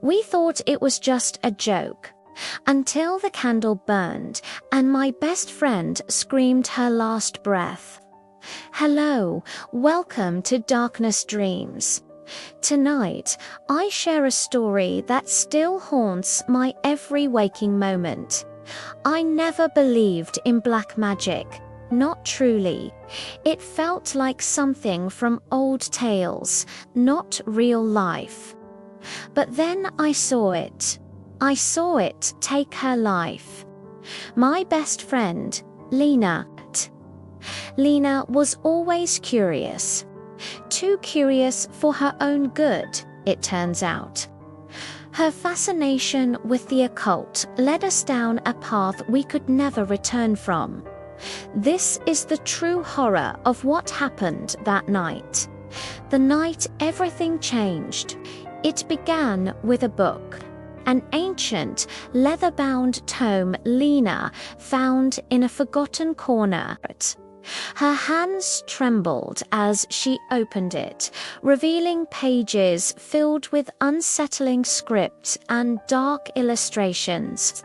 We thought it was just a joke, until the candle burned and my best friend screamed her last breath. Hello, welcome to Darkness Dreams. Tonight, I share a story that still haunts my every waking moment. I never believed in black magic, not truly. It felt like something from old tales, not real life. But then I saw it. I saw it take her life. My best friend, Lena. Lena was always curious. Too curious for her own good, it turns out. Her fascination with the occult led us down a path we could never return from. This is the true horror of what happened that night. The night everything changed. It began with a book, an ancient, leather-bound tome Lena found in a forgotten corner. Her hands trembled as she opened it, revealing pages filled with unsettling script and dark illustrations.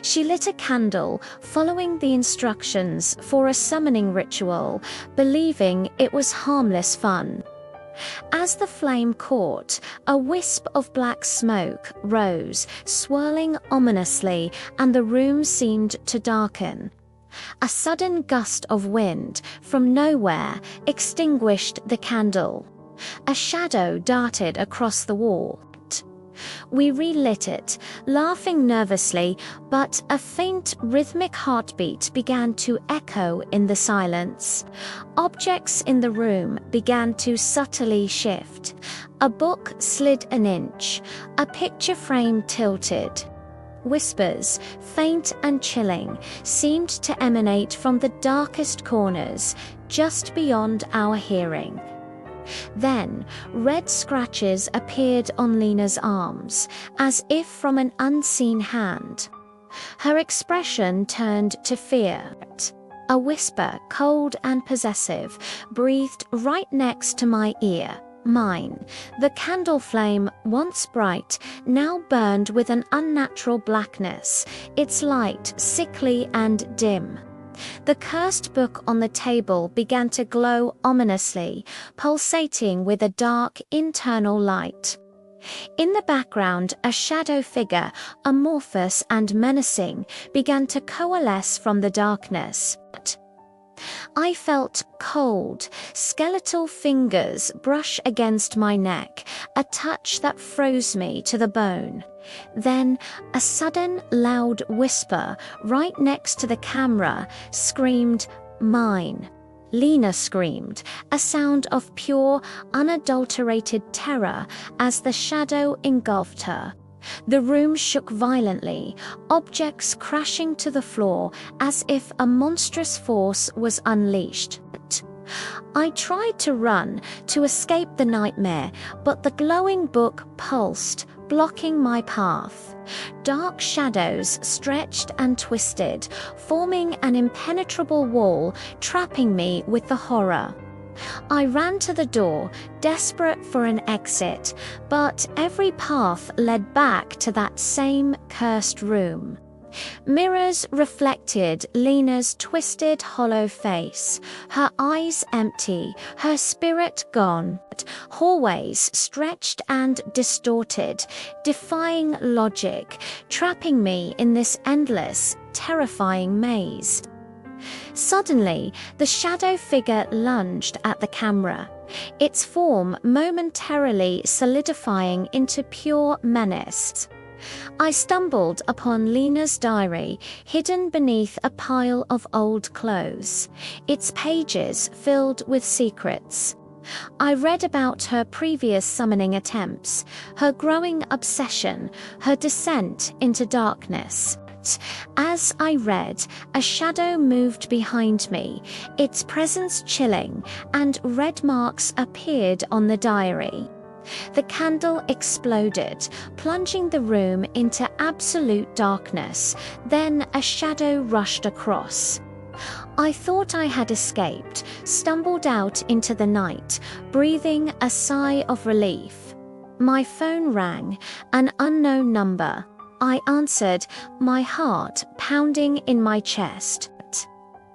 She lit a candle, following the instructions for a summoning ritual, believing it was harmless fun. As the flame caught, a wisp of black smoke rose, swirling ominously, and the room seemed to darken. A sudden gust of wind from nowhere extinguished the candle. A shadow darted across the wall. We relit it, laughing nervously, but a faint rhythmic heartbeat began to echo in the silence. Objects in the room began to subtly shift. A book slid an inch, a picture frame tilted. Whispers, faint and chilling, seemed to emanate from the darkest corners, just beyond our hearing. Then, red scratches appeared on Lena's arms, as if from an unseen hand. Her expression turned to fear. A whisper, cold and possessive, breathed right next to my ear. Mine. The candle flame, once bright, now burned with an unnatural blackness, its light sickly and dim. The cursed book on the table began to glow ominously, pulsating with a dark internal light. In the background, a shadow figure, amorphous and menacing, began to coalesce from the darkness. I felt cold, skeletal fingers brush against my neck, a touch that froze me to the bone. Then, a sudden, loud whisper right next to the camera screamed, "Mine." Lena screamed, a sound of pure, unadulterated terror as the shadow engulfed her. The room shook violently, objects crashing to the floor as if a monstrous force was unleashed. I tried to run, to escape the nightmare, but the glowing book pulsed, blocking my path. Dark shadows stretched and twisted, forming an impenetrable wall, trapping me with the horror. I ran to the door, desperate for an exit, but every path led back to that same cursed room. Mirrors reflected Lena's twisted, hollow face, her eyes empty, her spirit gone. Hallways stretched and distorted, defying logic, trapping me in this endless, terrifying maze. Suddenly, the shadow figure lunged at the camera, its form momentarily solidifying into pure menace. I stumbled upon Lena's diary, hidden beneath a pile of old clothes, its pages filled with secrets. I read about her previous summoning attempts, her growing obsession, her descent into darkness. As I read, a shadow moved behind me, its presence chilling, and red marks appeared on the diary. The candle exploded, plunging the room into absolute darkness. Then a shadow rushed across. I thought I had escaped, stumbled out into the night, breathing a sigh of relief. My phone rang, an unknown number. I answered, my heart pounding in my chest.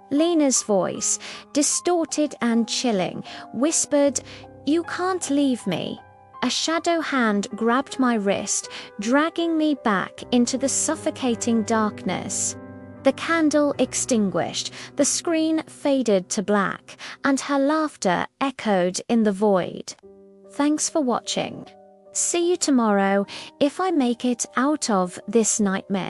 Lena's voice, distorted and chilling, whispered, "You can't leave me." A shadow hand grabbed my wrist, dragging me back into the suffocating darkness. The candle extinguished, the screen faded to black, and her laughter echoed in the void. Thanks for watching. See you tomorrow if I make it out of this nightmare.